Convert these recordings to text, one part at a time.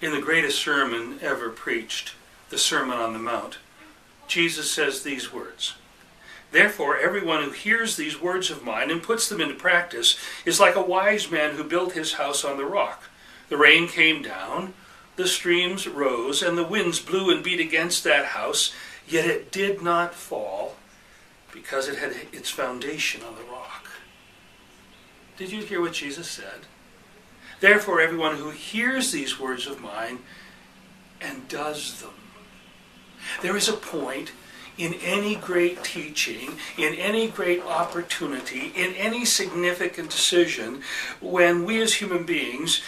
In the greatest sermon ever preached, the Sermon on the Mount, Jesus says these words, "Therefore, everyone who hears these words of mine and puts them into practice is like a wise man who built his house on the rock. The rain came down, the streams rose, and the winds blew and beat against that house, yet it did not fall because it had its foundation on the rock." Did you hear what Jesus said? Therefore, everyone who hears these words of mine and does them. There is a point in any great teaching, in any great opportunity, in any significant decision, when we as human beings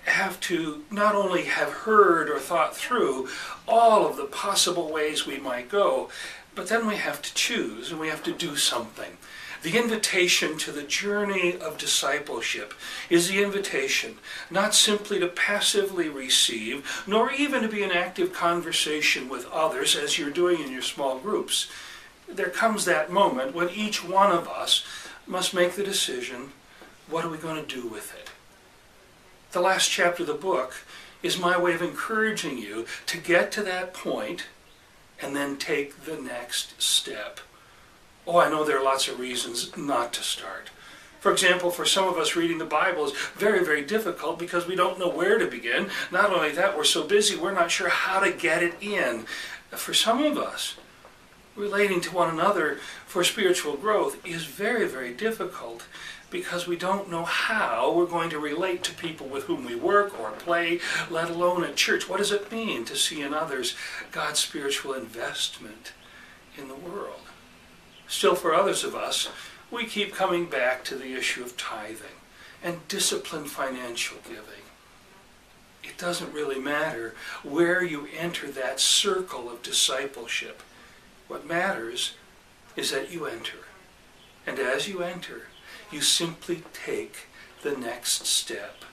have to not only have heard or thought through all of the possible ways we might go, but then we have to choose and we have to do something. The invitation to the journey of discipleship is the invitation not simply to passively receive, nor even to be in active conversation with others as you're doing in your small groups. There comes that moment when each one of us must make the decision, what are we going to do with it? The last chapter of the book is my way of encouraging you to get to that point and then take the next step. Oh, I know there are lots of reasons not to start. For example, for some of us, reading the Bible is very, very difficult because we don't know where to begin. Not only that, we're so busy, we're not sure how to get it in. For some of us, relating to one another for spiritual growth is very, very difficult because we don't know how we're going to relate to people with whom we work or play, let alone at church. What does it mean to see in others God's spiritual investment in the world? Still, for others of us, we keep coming back to the issue of tithing and disciplined financial giving. It doesn't really matter where you enter that circle of discipleship. What matters is that you enter. And as you enter, you simply take the next step.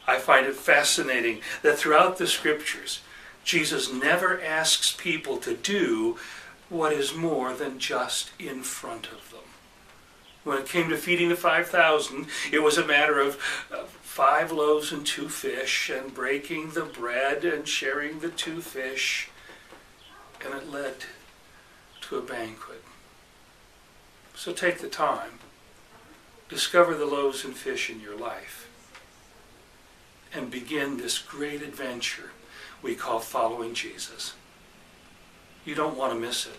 I find it fascinating that throughout the scriptures, Jesus never asks people to do what is more than just in front of them. When it came to feeding the 5,000, it was a matter of 5 loaves and 2 fish, and breaking the bread and sharing the 2 fish, and it led to a banquet. So take the time, discover the loaves and fish in your life, and begin this great adventure we call following Jesus. You don't want to miss it.